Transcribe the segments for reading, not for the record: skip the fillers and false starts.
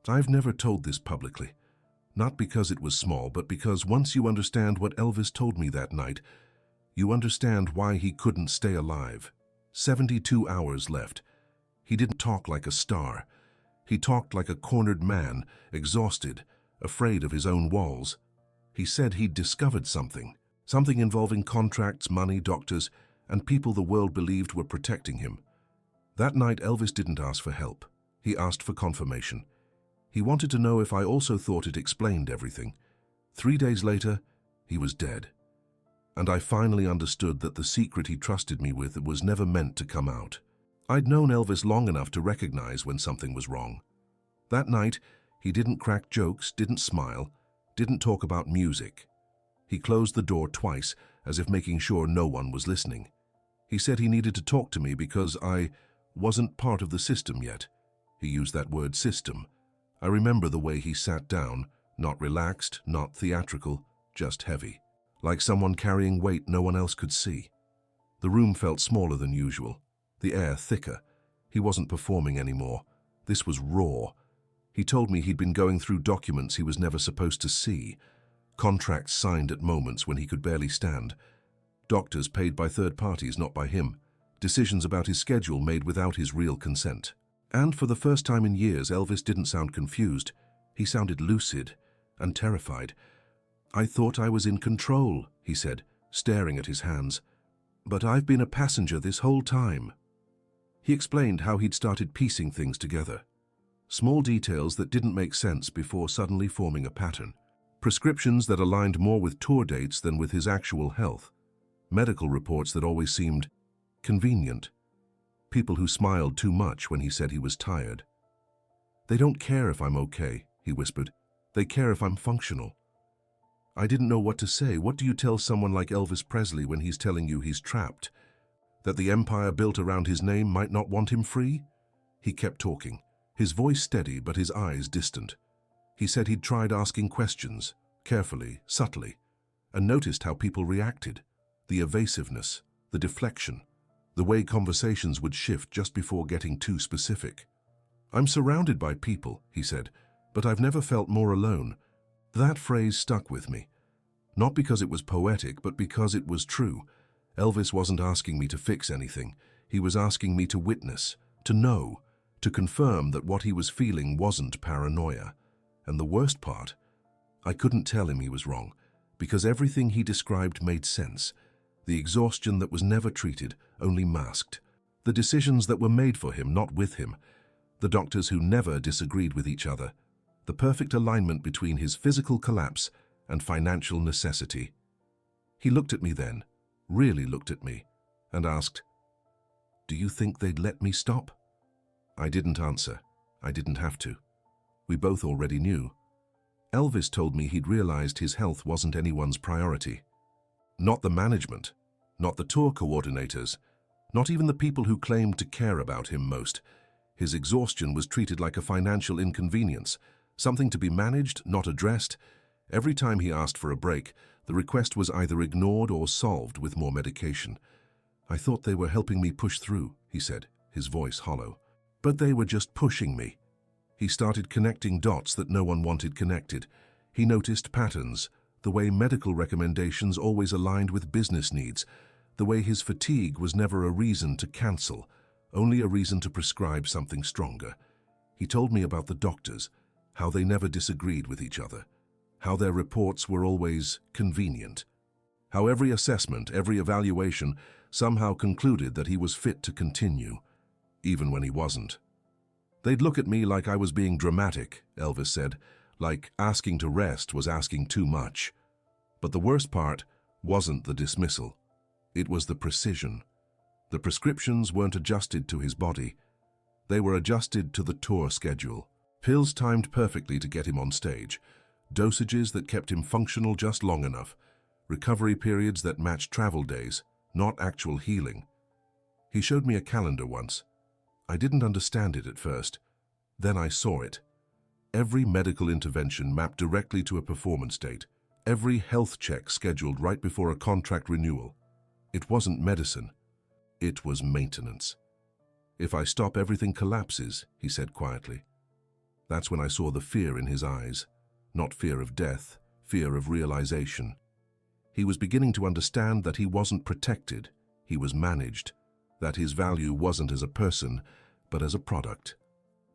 I've never told this publicly. Not because it was small, but because once you understand what Elvis told me that night, you understand why he couldn't stay alive. 72 hours left. He didn't talk like a star. He talked like a cornered man, exhausted, afraid of his own walls. He said he'd discovered something involving contracts, money, doctors, and people the world believed were protecting him. That night, Elvis didn't ask for help. He asked for confirmation. He wanted to know if I also thought it explained everything. 3 days later, he was dead. And I finally understood that the secret he trusted me with was never meant to come out. I'd known Elvis long enough to recognize when something was wrong. That night, he didn't crack jokes, didn't smile, didn't talk about music. He closed the door twice, as if making sure no one was listening. He said he needed to talk to me because I wasn't part of the system yet. He used that word, system. I remember the way he sat down, not relaxed, not theatrical, just heavy, like someone carrying weight no one else could see. The room felt smaller than usual, the air thicker. He wasn't performing anymore. This was raw. He told me he'd been going through documents he was never supposed to see, contracts signed at moments when he could barely stand, doctors paid by third parties, not by him, decisions about his schedule made without his real consent. And for the first time in years, Elvis didn't sound confused. He sounded lucid and terrified. "I thought I was in control," he said, staring at his hands. "But I've been a passenger this whole time." He explained how he'd started piecing things together. Small details that didn't make sense before suddenly forming a pattern. Prescriptions that aligned more with tour dates than with his actual health. Medical reports that always seemed convenient. People who smiled too much when he said he was tired. "They don't care if I'm okay," he whispered. "They care if I'm functional." I didn't know what to say. What do you tell someone like Elvis Presley when he's telling you he's trapped? That the empire built around his name might not want him free? He kept talking, his voice steady but his eyes distant. He said he'd tried asking questions, carefully, subtly, and noticed how people reacted. The evasiveness, the deflection, the way conversations would shift just before getting too specific. "I'm surrounded by people," he said, "but I've never felt more alone." That phrase stuck with me. Not because it was poetic, but because it was true. Elvis wasn't asking me to fix anything. He was asking me to witness, to know, to confirm that what he was feeling wasn't paranoia. And the worst part, I couldn't tell him he was wrong, because everything he described made sense. The exhaustion that was never treated, only masked. The decisions that were made for him, not with him. The doctors who never disagreed with each other. The perfect alignment between his physical collapse and financial necessity. He looked at me then, really looked at me, and asked, "Do you think they'd let me stop?" I didn't answer. I didn't have to. We both already knew. Elvis told me he'd realized his health wasn't anyone's priority. Not the management, not the tour coordinators, not even the people who claimed to care about him most. His exhaustion was treated like a financial inconvenience, something to be managed, not addressed. Every time he asked for a break, the request was either ignored or solved with more medication. "I thought they were helping me push through," he said, his voice hollow. "But they were just pushing me." He started connecting dots that no one wanted connected. He noticed patterns, the way medical recommendations always aligned with business needs, the way his fatigue was never a reason to cancel, only a reason to prescribe something stronger. He told me about the doctors, how they never disagreed with each other, how their reports were always convenient, how every assessment, every evaluation somehow concluded that he was fit to continue, even when he wasn't. "They'd look at me like I was being dramatic," Elvis said, like asking to rest was asking too much. But the worst part wasn't the dismissal. It was the precision. The prescriptions weren't adjusted to his body. They were adjusted to the tour schedule. Pills timed perfectly to get him on stage. Dosages that kept him functional just long enough. Recovery periods that matched travel days, not actual healing. He showed me a calendar once. I didn't understand it at first. Then I saw it. Every medical intervention mapped directly to a performance date. Every health check scheduled right before a contract renewal. It wasn't medicine. It was maintenance. "If I stop, everything collapses," he said quietly. That's when I saw the fear in his eyes. Not fear of death, fear of realization. He was beginning to understand that he wasn't protected, he was managed, that his value wasn't as a person, but as a product.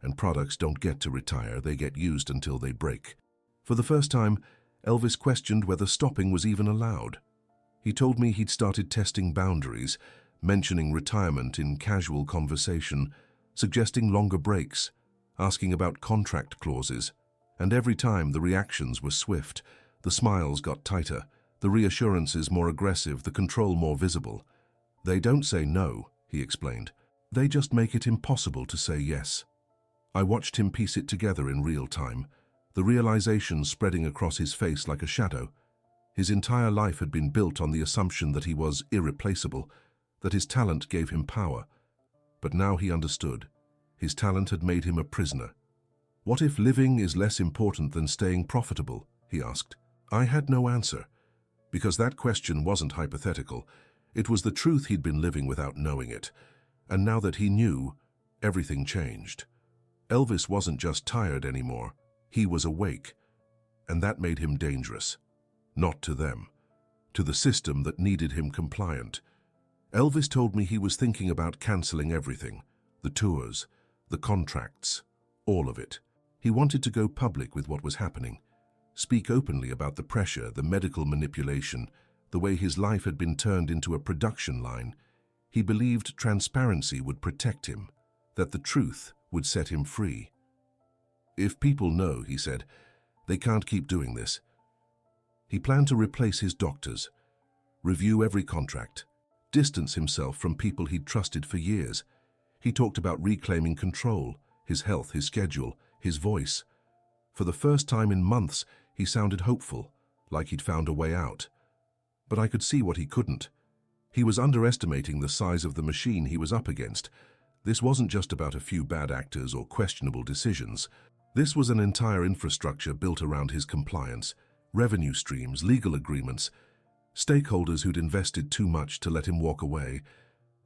And products don't get to retire, they get used until they break. For the first time, Elvis questioned whether stopping was even allowed. He told me he'd started testing boundaries, mentioning retirement in casual conversation, suggesting longer breaks, asking about contract clauses. And every time the reactions were swift, the smiles got tighter, the reassurances more aggressive, the control more visible. They don't say no, he explained. They just make it impossible to say yes. I watched him piece it together in real time, the realization spreading across his face like a shadow. His entire life had been built on the assumption that he was irreplaceable, that his talent gave him power. But now he understood. His talent had made him a prisoner. What if living is less important than staying profitable? He asked. I had no answer, because that question wasn't hypothetical. It was the truth he'd been living without knowing it. And now that he knew, everything changed. Elvis wasn't just tired anymore, he was awake. And that made him dangerous. Not to them, to the system that needed him compliant. Elvis told me he was thinking about canceling everything, the tours, the contracts, all of it. He wanted to go public with what was happening, speak openly about the pressure, the medical manipulation, the way his life had been turned into a production line. He believed transparency would protect him, that the truth would set him free. If people know, he said, they can't keep doing this. He planned to replace his doctors, review every contract, distance himself from people he'd trusted for years. He talked about reclaiming control, his health, his schedule, his voice. For the first time in months, he sounded hopeful, like he'd found a way out. But I could see what he couldn't. He was underestimating the size of the machine he was up against. This wasn't just about a few bad actors or questionable decisions. This was an entire infrastructure built around his compliance, revenue streams, legal agreements, stakeholders who'd invested too much to let him walk away.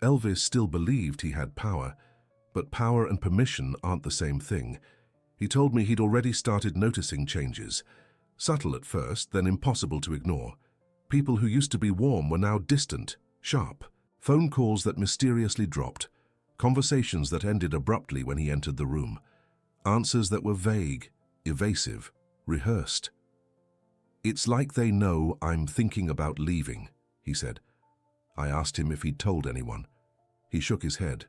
Elvis still believed he had power, but power and permission aren't the same thing. He told me he'd already started noticing changes. Subtle at first, then impossible to ignore. People who used to be warm were now distant, sharp. Phone calls that mysteriously dropped. Conversations that ended abruptly when he entered the room. Answers that were vague, evasive, rehearsed. It's like they know I'm thinking about leaving, he said. I asked him if he'd told anyone. He shook his head,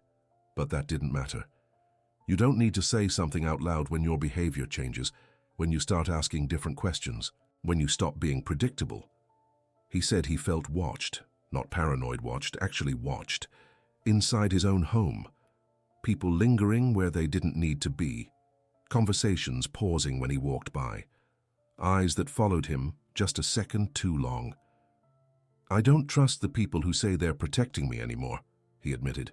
but that didn't matter. You don't need to say something out loud when your behavior changes, when you start asking different questions, when you stop being predictable. He said he felt watched, not paranoid watched, actually watched, inside his own home. People lingering where they didn't need to be. Conversations pausing when he walked by. Eyes that followed him just a second too long. I don't trust the people who say they're protecting me anymore, he admitted.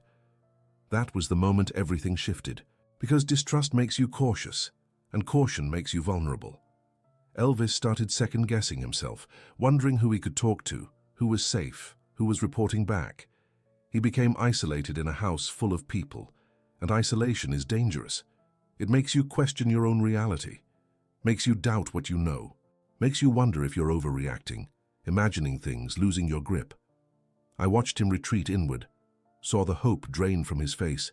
That was the moment everything shifted, because distrust makes you cautious, and caution makes you vulnerable. Elvis started second-guessing himself, wondering who he could talk to, who was safe, who was reporting back. He became isolated in a house full of people, and isolation is dangerous. It makes you question your own reality, makes you doubt what you know, makes you wonder if you're overreacting, imagining things, losing your grip. I watched him retreat inward, saw the hope drain from his face.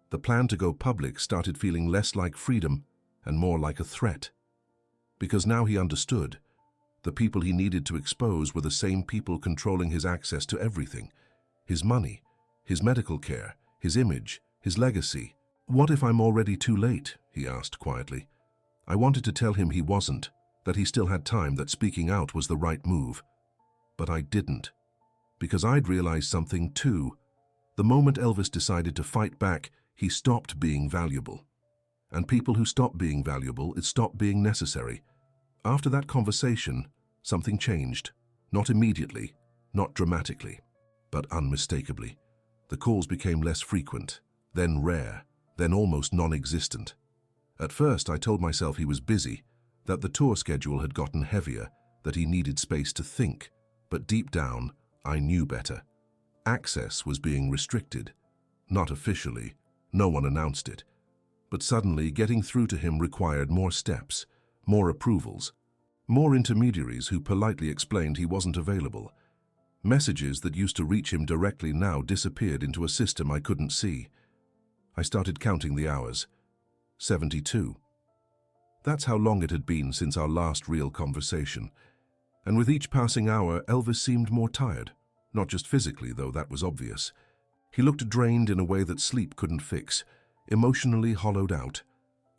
The plan to go public started feeling less like freedom and more like a threat. Because now he understood, the people he needed to expose were the same people controlling his access to everything. His money, his medical care, his image, his legacy. What if I'm already too late? He asked quietly. I wanted to tell him he wasn't, that he still had time, that speaking out was the right move. But I didn't, because I'd realized something too. The moment Elvis decided to fight back, he stopped being valuable. And people who stop being valuable, it stopped being necessary. After that conversation, something changed. Not immediately, not dramatically, but unmistakably. The calls became less frequent, then rare, then almost non-existent. At first, I told myself he was busy, that the tour schedule had gotten heavier, that he needed space to think. But deep down, I knew better. Access was being restricted. Not officially. No one announced it. But suddenly, getting through to him required more steps, more approvals, more intermediaries who politely explained he wasn't available. Messages that used to reach him directly now disappeared into a system I couldn't see. I started counting the hours. 72. That's how long it had been since our last real conversation. And with each passing hour, Elvis seemed more tired. Not just physically, though that was obvious. He looked drained in a way that sleep couldn't fix, emotionally hollowed out,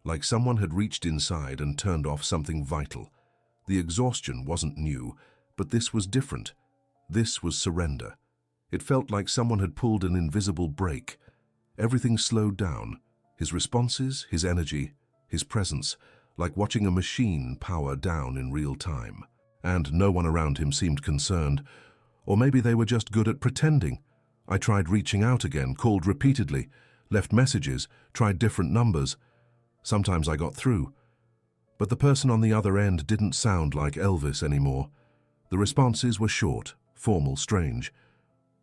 like someone had reached inside and turned off something vital. The exhaustion wasn't new, but this was different. This was surrender. It felt like someone had pulled an invisible brake. Everything slowed down. His responses, his energy, his presence, like watching a machine power down in real time. And no one around him seemed concerned. Or maybe they were just good at pretending. I tried reaching out again, called repeatedly, left messages, tried different numbers. Sometimes I got through. But the person on the other end didn't sound like Elvis anymore. The responses were short, formal, strange.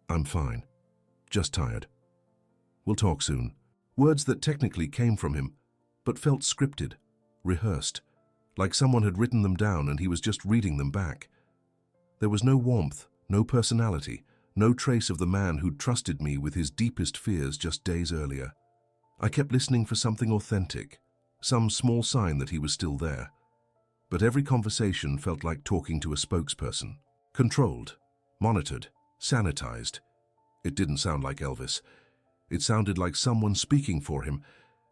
"I'm fine. Just tired. We'll talk soon." Words that technically came from him, but felt scripted, rehearsed, like someone had written them down and he was just reading them back. There was no warmth, no personality, no trace of the man who'd trusted me with his deepest fears just days earlier. I kept listening for something authentic, some small sign that he was still there. But every conversation felt like talking to a spokesperson. Controlled, monitored, sanitized. It didn't sound like Elvis. It sounded like someone speaking for him,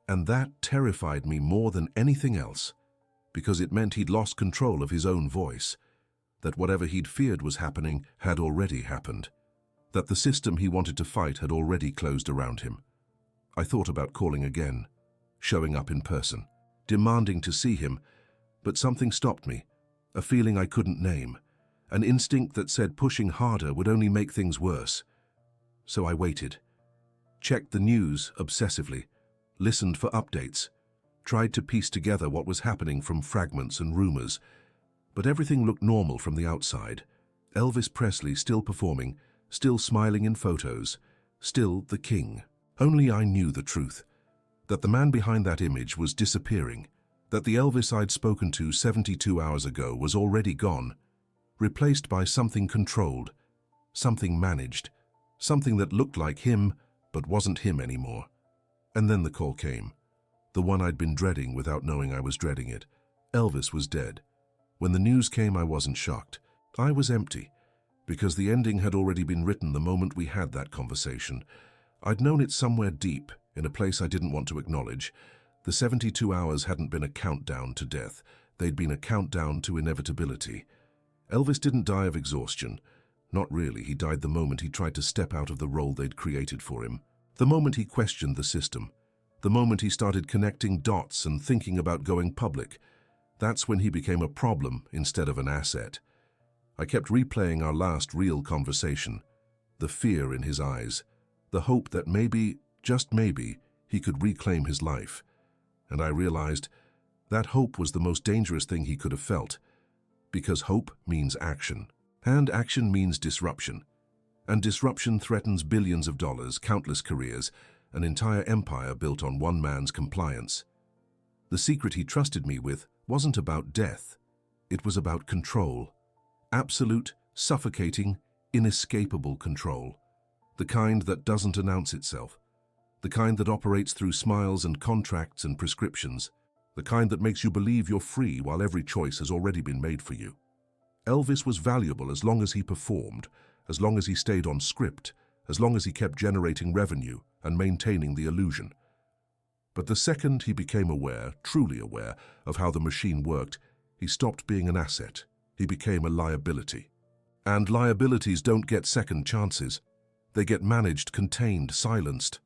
and that terrified me more than anything else, because it meant he'd lost control of his own voice, that whatever he'd feared was happening had already happened, that the system he wanted to fight had already closed around him. I thought about calling again, showing up in person, demanding to see him, but something stopped me, a feeling I couldn't name, an instinct that said pushing harder would only make things worse. So I waited, checked the news obsessively, listened for updates, tried to piece together what was happening from fragments and rumors. But everything looked normal from the outside. Elvis Presley still performing, still smiling in photos, still the king. Only I knew the truth, that the man behind that image was disappearing, that the Elvis I'd spoken to 72 hours ago was already gone, replaced by something controlled, something managed, something that looked like him but wasn't him anymore. And then the call came, the one I'd been dreading without knowing I was dreading it. Elvis was dead. When the news came, I wasn't shocked. I was empty, because the ending had already been written the moment we had that conversation. I'd known it somewhere deep, in a place I didn't want to acknowledge. The 72 hours hadn't been a countdown to death. They'd been a countdown to inevitability. Elvis didn't die of exhaustion. Not really. He died the moment he tried to step out of the role they'd created for him. The moment he questioned the system. The moment he started connecting dots and thinking about going public. That's when he became a problem instead of an asset. I kept replaying our last real conversation. The fear in his eyes. The hope that maybe, just maybe, he could reclaim his life. And I realized that hope was the most dangerous thing he could have felt. Because hope means action. And action means disruption. And disruption threatens billions of dollars, countless careers, an entire empire built on one man's compliance. The secret he trusted me with wasn't about death. It was about control. Absolute, suffocating, inescapable control. The kind that doesn't announce itself. The kind that operates through smiles and contracts and prescriptions. The kind that makes you believe you're free while every choice has already been made for you. Elvis was valuable as long as he performed, as long as he stayed on script, as long as he kept generating revenue and maintaining the illusion. But the second he became aware, truly aware, of how the machine worked, he stopped being an asset. He became a liability. And liabilities don't get second chances. They get managed, contained, silenced.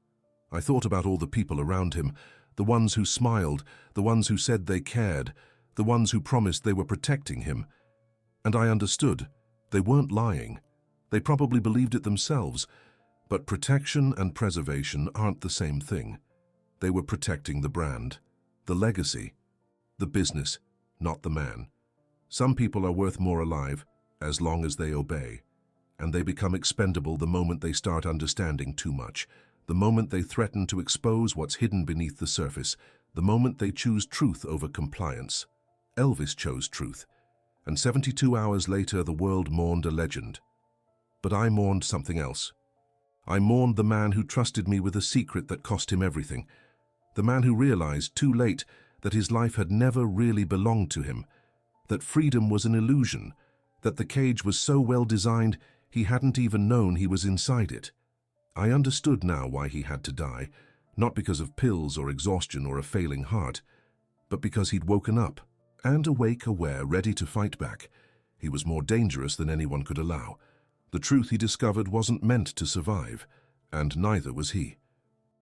I thought about all the people around him, the ones who smiled, the ones who said they cared, the ones who promised they were protecting him. And I understood. They weren't lying. They probably believed it themselves. But protection and preservation aren't the same thing. They were protecting the brand, the legacy, the business, not the man. Some people are worth more alive as long as they obey. And they become expendable the moment they start understanding too much, the moment they threaten to expose what's hidden beneath the surface, The moment they choose truth over compliance. Elvis chose truth, and 72 hours later the world mourned a legend. But I mourned something else. I mourned the man who trusted me with a secret that cost him everything. The man who realized too late that his life had never really belonged to him, that freedom was an illusion, that the cage was so well designed he hadn't even known he was inside it. I understood now why he had to die, not because of pills or exhaustion or a failing heart, but because he'd woken up, and awake, aware, ready to fight back. He was more dangerous than anyone could allow. The truth he discovered wasn't meant to survive, and neither was he.